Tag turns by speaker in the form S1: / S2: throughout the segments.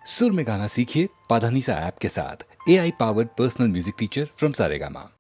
S1: सुर में गाना सीखिए पाधानीसा ऐप के साथ। AI powered personal music teacher from Saregama.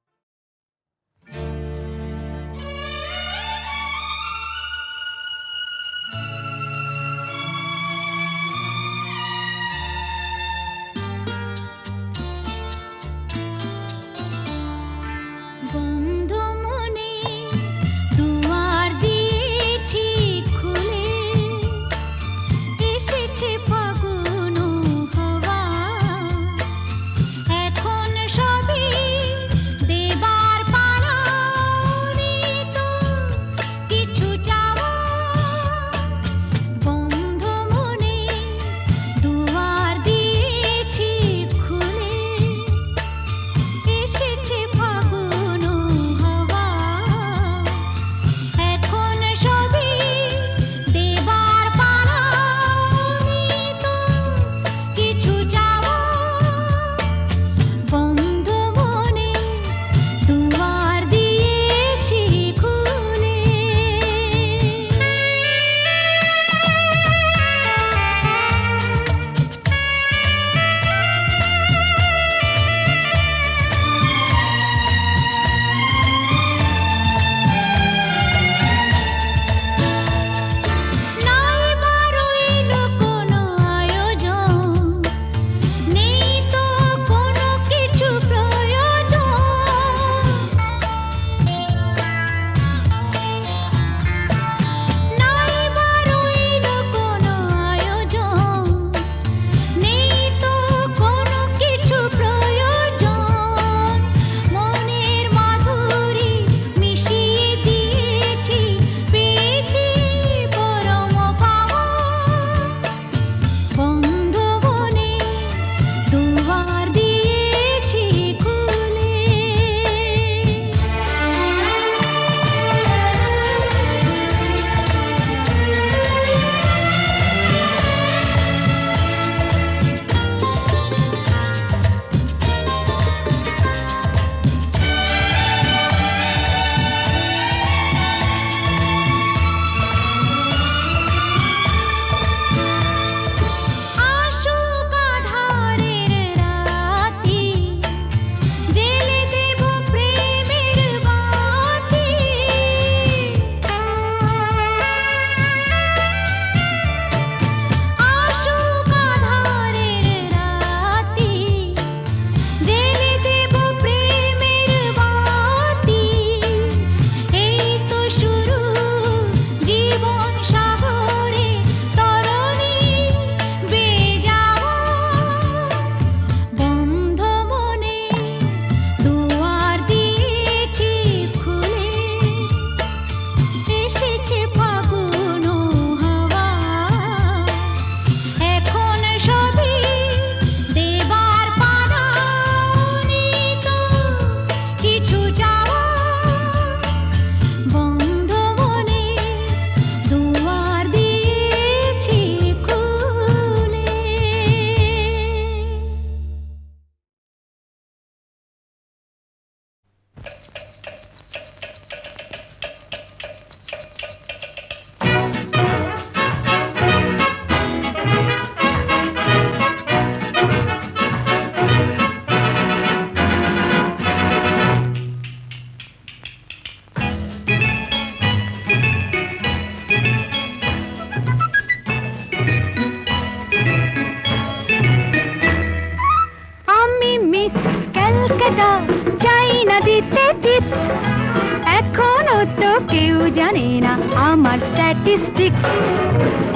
S2: Statistics.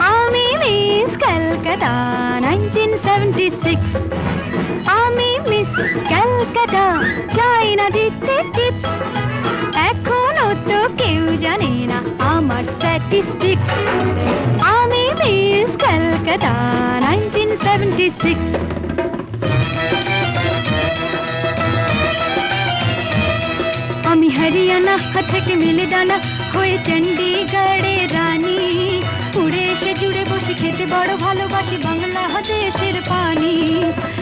S2: Army Miss Calcutta 1976. Army Miss Calcutta China দিতে tips. এখনো তো কেউ জানে না আমার statistics. Army Miss Calcutta 1976. আমি হরিয়ানা থেকে মিলে ডানা হয়ে চণ্ডীগড়ে রানী, উড়ে এসে জুড়ে বসে খেতে বড় ভালোবাসি বাংলাদেশের পানি।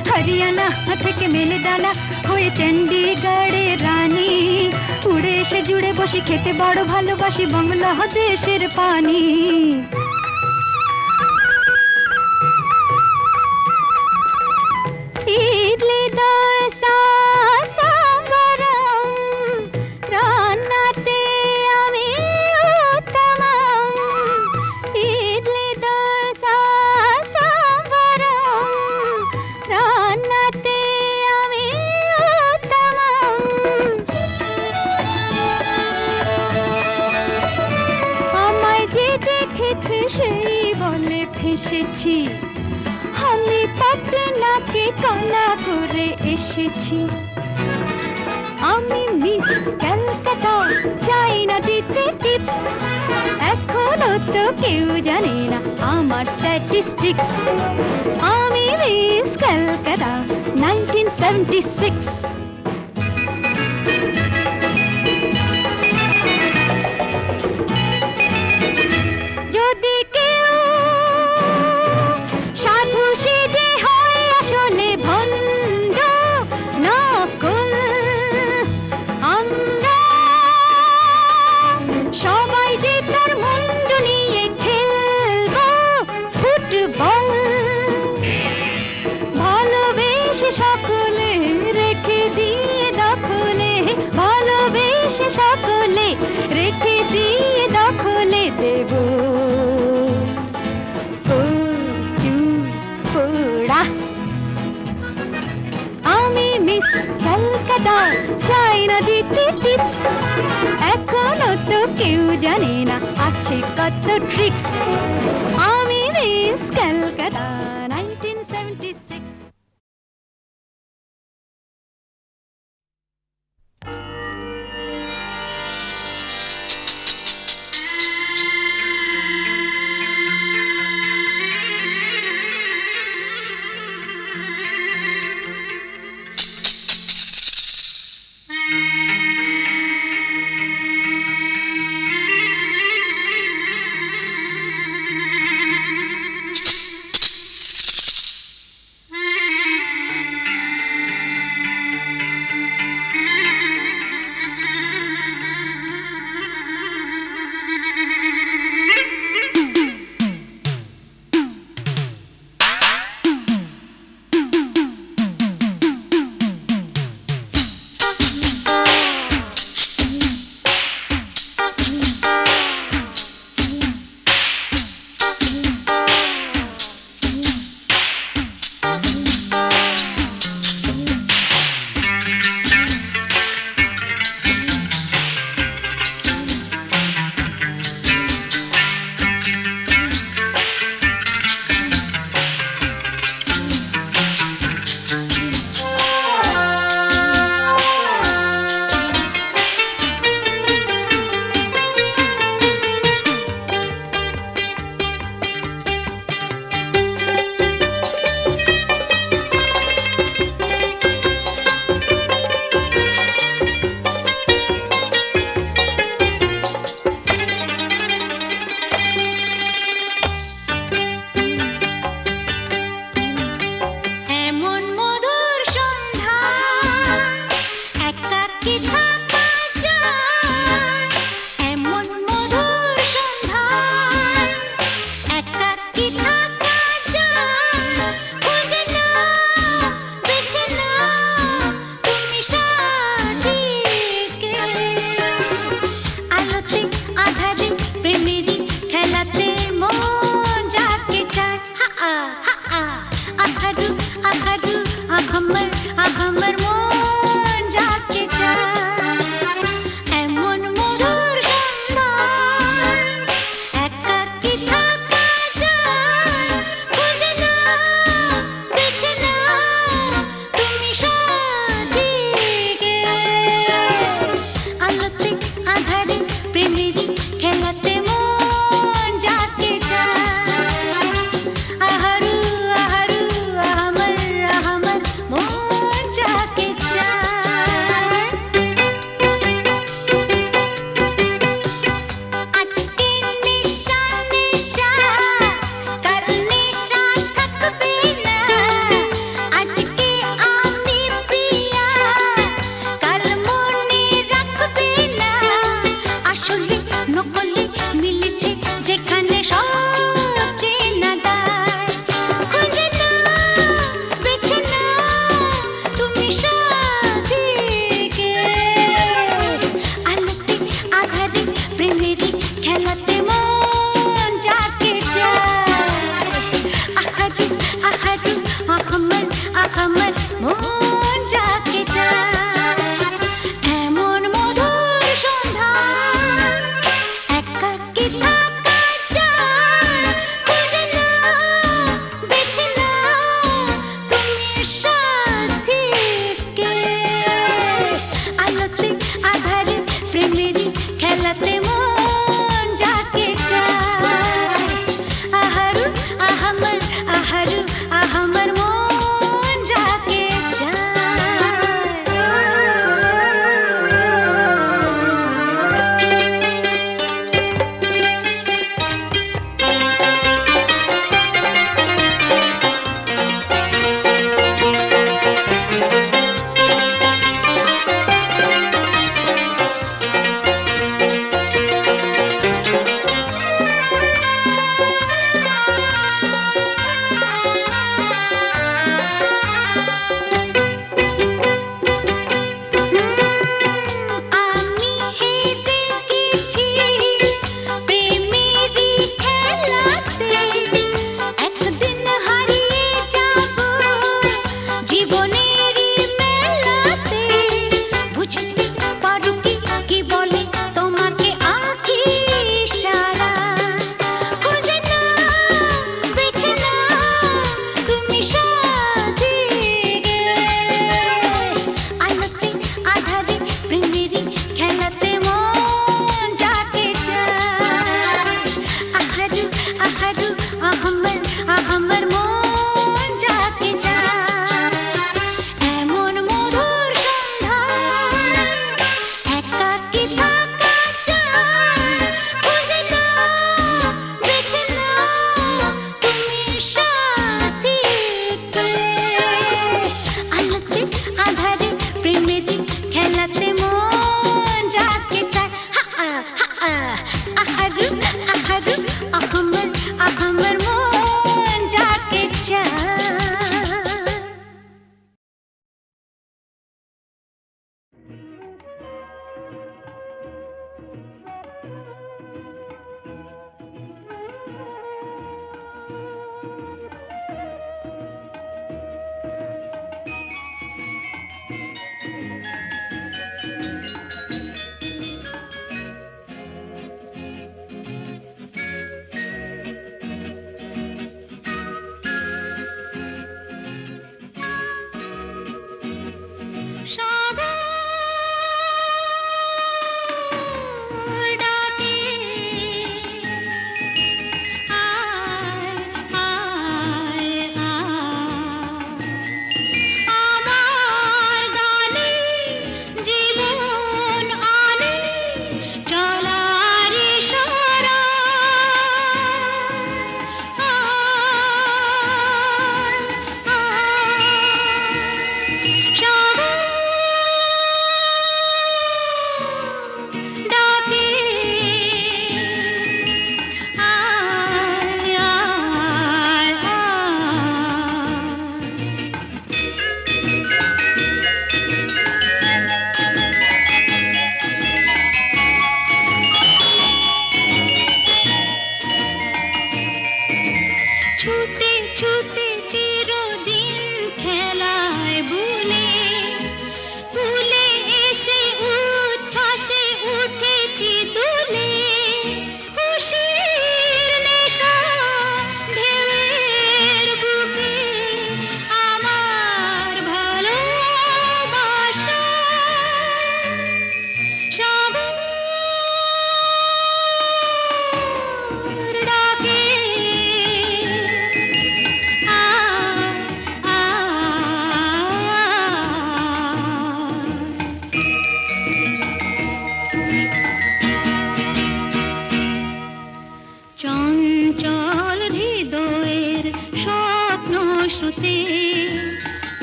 S2: হরিয়ানা থেকে মেলে ডানা হয়ে চণ্ডীগড়ে রানী, উড়ে এসে জুড়ে বসে খেতে বড় ভালোবাসি বাংলাদেশের পানি। এসেছি, আমি পাটনাকে কানা করে এসেছি। আমি মিস ক্যালকাটা, চাই না দিতে টিপস, এখনো তো কেউ জানে না আমার স্ট্যাটিস্টিক্স। আমি মিস ক্যালকাটা 1976। যদি কেউ সাধু সেজে হয় আসলে ভণ্ড নকল, আমরা সবাই যে তার মুন্ড নিয়ে খেলবো ফুটবল। ভালোবেসে সকলে রেখে দিয়ে দখলে, ভালোবেসে সকলে রেখে দিয়ে দখলে দেব পোড়া। আমি মিস ক্যালকাটা, চাই না দিতে টিপস, এখনো তো কেউ জানে না আছে কত ট্রিক্স। আমি মিস ক্যালকাটা 1976।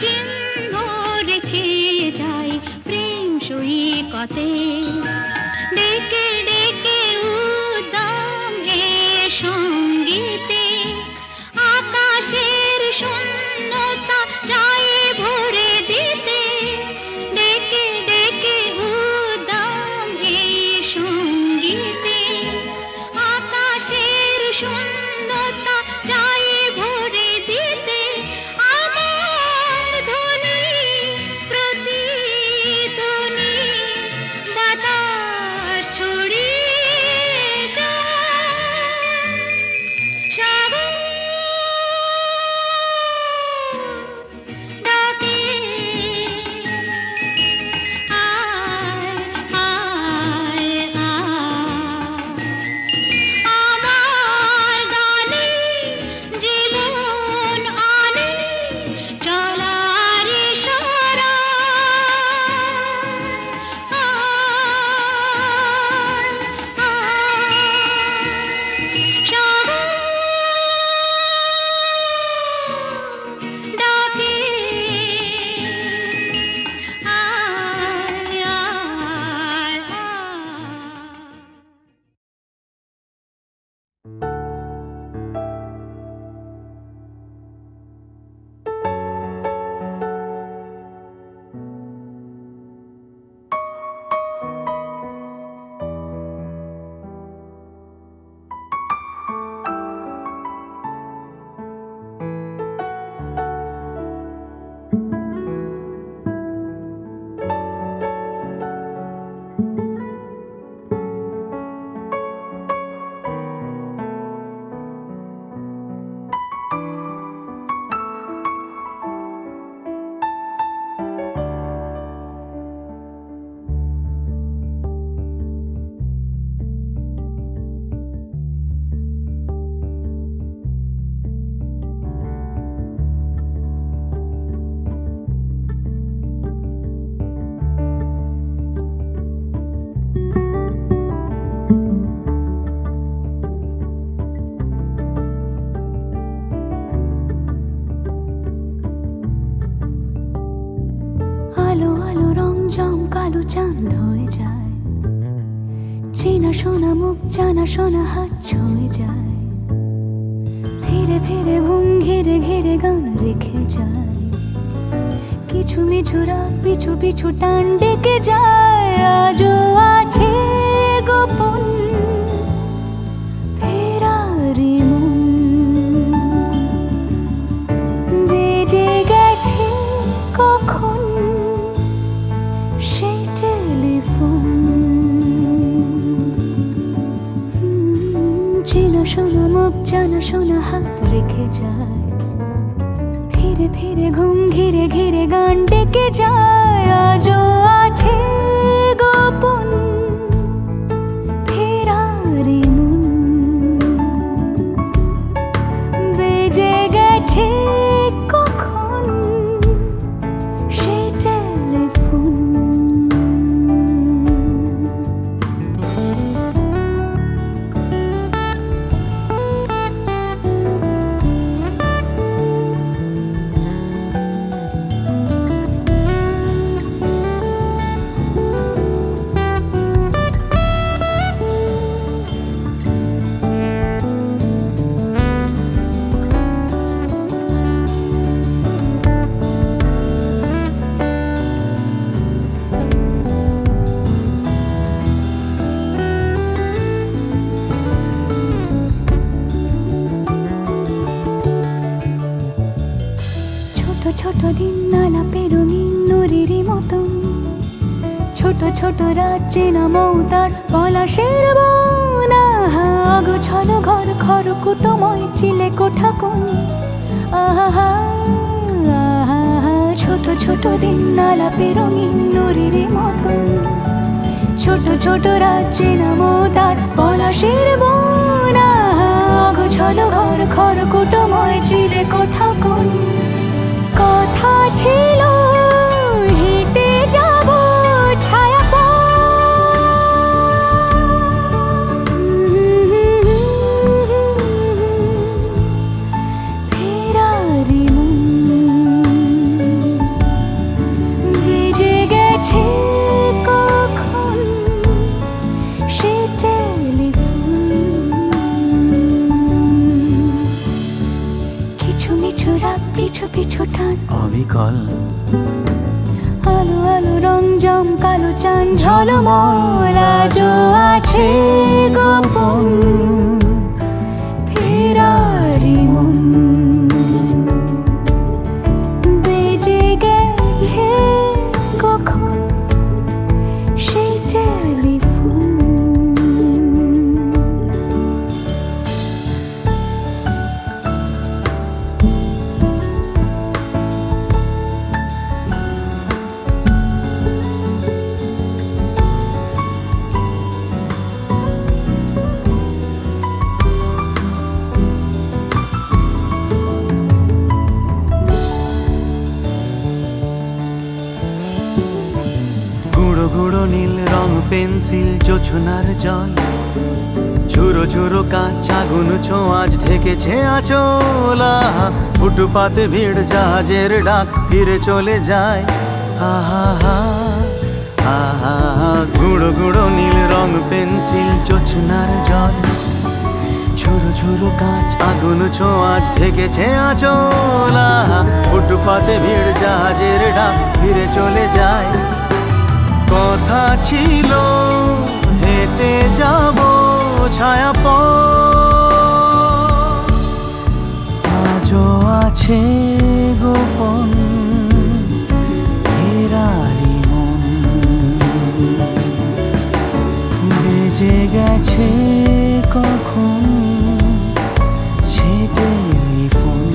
S2: চিহ্ন রেখে যাই প্রেম সৈকতে। ডেকে ডেকে উদ্দাম এ সঙ্গীতে আকাশের শূন্যতা চাই ভরে দিতে। ডেকে ডেকে উদ্দাম এ সঙ্গীতে আকাশের শূন্যতা চাই ভরে দিতে। আমার ধ্বনি প্রতিধ্বনি বাতাস ছড়িয়ে যায়। সাগর ডাকে আয় আয় আয়। আমার গানে জীবন আনে চলার ইশারা। আয় আয় সাগর ডাকে আয় আয় আয়। আলো আলো রং জম কালো চাঁদ হয়ে যায়। চেনা শোনা মুখ জানা শোনা হাত ছুঁয়ে যায়। ধীরে ধীরে ঘুম ঘিরে ঘিরে গান রেখে যায়। কিছু মিছু রাত পিছু পিছু টান ডেকে যায়। আজও আছে গোপন ফেরারি মন। বেজে গেছে কখন সেই টেলিফোন। চেনা শোনা মুখ জানা শোনা হাত রেখে যায়। ধীরে ধীরে ঘুম ঘিরে ঘিরে গান ডেকে যায়। আজও আছে গোপন ফেরারি মন। বেজে গেছে কখন সেই টেলিফোন। ছোট দিন আলাপে রঙিন নুরির মতন। ছোট ছোট রাজ্যে নামৌতার পলাশের বন। গোছানো ঘর খড়কুটোময় চিলে কোঠা কোন। আহা ছোট ছোট দিন আলাপে রঙিন নুরির মতন। ছোট ছোট রাজ্যে নামৌতার পলাশের বন। গোছানো ঘর খড়কুটোময় চিলে কোঠা কোন। কথা ছিল হেঁটে যাব ছায়া ফেরারি মন।
S3: অবিকল।
S2: আলো আলো রং জম কালো চান ঝলমল আজও আছে গোপন ফেরারি মন। বেজে গেছে কখন সেই টেলিফোন।
S3: গুঁড়ো গুঁড়ো নীল রং পেন্সিল জোছনার জল, ঝুরো ঝুরো কাঁচ আগুন ছোঁয়াজ ঢেকেছে আচলা। ফুটপাতে ভিড় জাহাজের ডাক ফিরে চলে যায়। আহা হা আহা, গুঁড়ো গুঁড়ো নীল রং পেন্সিল জোছনার জল, ঝুরো ঝুরো কাঁচ আগুন ছোঁয়াজ ঢেকেছে আচলা। ফুটপাতে ভিড় জাহাজের ডাক ফিরে চলে যায়। কথা ছিল হেঁটে যাব ছায়া পথ, আজও আছে গোপন ফেরারি মন। বেজে গেছে কখন সে টেলিফোন।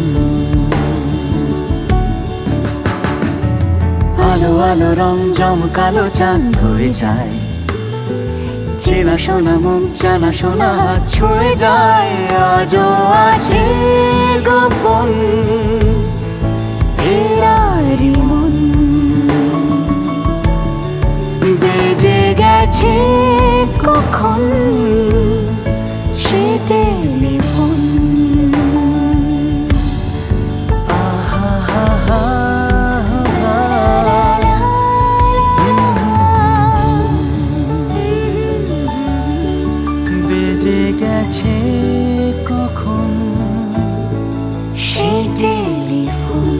S3: আলো আলো রং জমকালো চাঁদ হয়ে যায়, চেনা শোনা মুখ জানা শোনা হাত ছুঁয়ে যায়। আজও আছে গোপন ফেরারি মন। বেজে গেছে কখন সে টেলিফোন। আহা হা হা বেজে গেছে কখন সে টেলিফোন।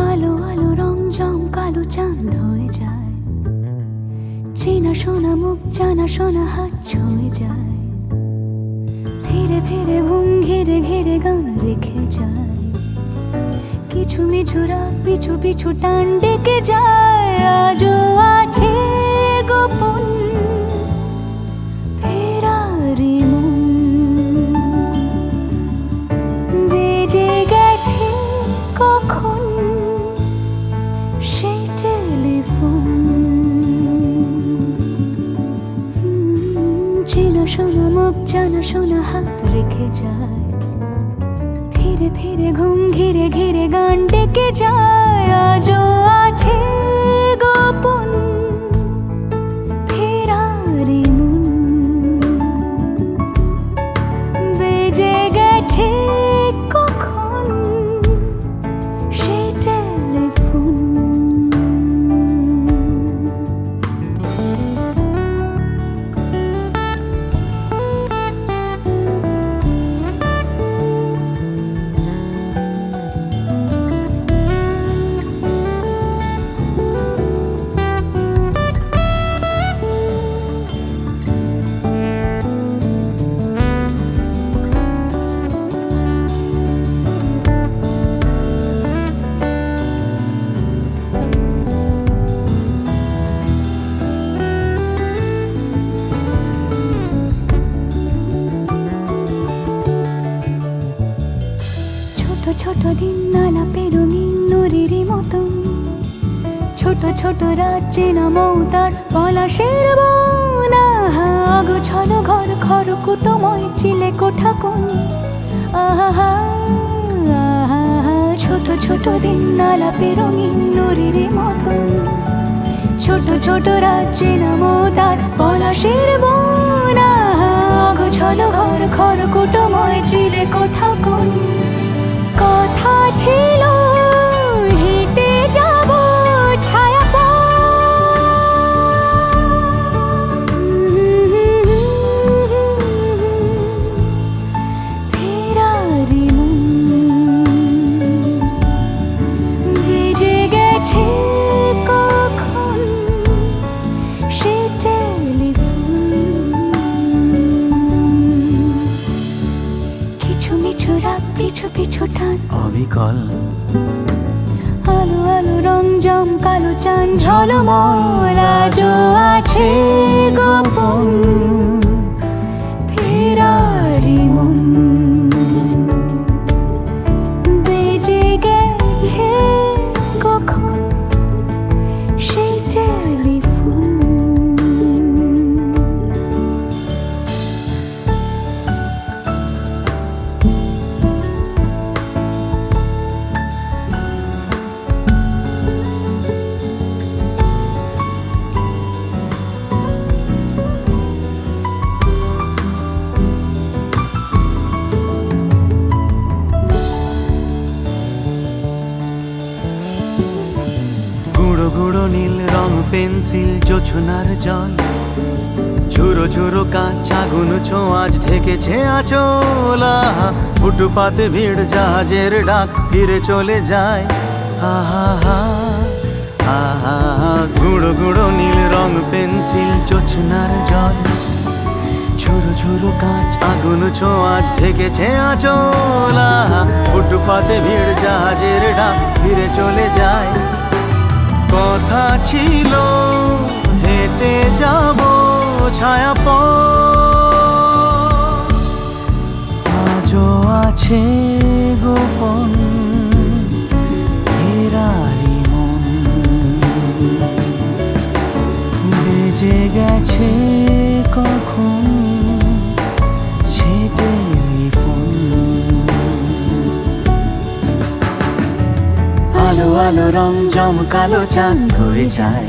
S3: আলো আলো রং জম কালো চাঁদ হয়ে যায়, চেনা শোনা মুখ জানা শোনা হাত ছুঁয়ে যায়। ধীরে ধীরে ঘুম ঘিরে ঘিরে গান রেখে যায়। কিছু মিছু রাত পিছু পিছু টান ডেকে যায়। আজও আছে গোপন ফেরারি মন। বেজে গেছে কখন সেই টেলিফোন। চেনা শোনা মুখ জানা শোনা হাত রেখে যায়। ধীরে ধীরে ঘুম ঘিরে ঘিরে গান ডেকে যায়। আজও আছে গোপন ফেরারি মন। বেজে গেছে কখন সেই টেলিফোন। দিন আলাপে রঙিন নুরির মতন, ছোট ছোট রাজ্যে নামও তার পলাশের বন। আহা অগোছালো ঘর খড়কুটোময় চিলে কোঠা কোন, আহা আহা ছোট ছোট দিন আলাপে রঙিন নুরির মতন, ছোট ছোট রাজ্যে নামও তার পলাশের বন। আহা অগোছালো ঘর খড়কুটোময় চিলে কোঠা কোন। কথা ছিল হেঁটে যাব ছায়া ফেরারি মন ভিজে গেছে কখন সে টেলিফোন। কিছু মিছু রাত পিছু পিছু টান
S4: অবিকল
S3: আলো আলো রং জম কালো চান ঝলমল আজও আছে গোপন ফেরারি মন। বেজে গেছে কখন সেই টেলিফোন।
S4: গুঁড়ো গুঁড়ো নীল রং পেন্সিল জোছনার জল, ঝুরো ঝুরো কাঁচ আগুন ছোঁয়াজ ঢেকেছে আঁচল। আহা ফুটপাতে ভিড় জাহাজের ডাক ফিরে চলে যায়। আহা হা আহা গুঁড়ো গুঁড়ো নীল রং পেন্সিল জোছনার জল, ঝুরো ঝুরো কাঁচ আগুন ছোঁয়াজ ঢেকেছে আঁচল। আহা ফুটপাতে ভিড় জাহাজের ডাক ফিরে চলে যায়। কথা ছিল হেঁটে যাব ছায়া আজও আছে গোপন ফেরারি মন। বেজে গেছে কখন সে টেলিফোন। আলো আলো রং জম কালো চাঁদ ধরে যায়,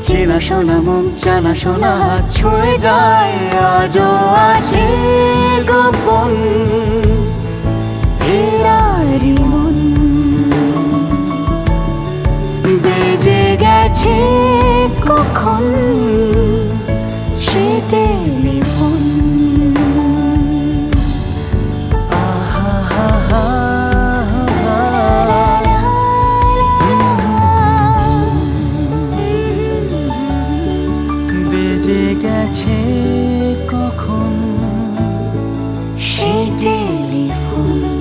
S4: চেনা শোনা মুখ জানা শোনা হাত ছুঁয়ে যায়। আজও আছে গোপন ফেরারি মন। বেজে গেছে কখন সে টেলিফোন। আহা হা হা বেজে গেছে কখন
S3: সে টেলিফোন।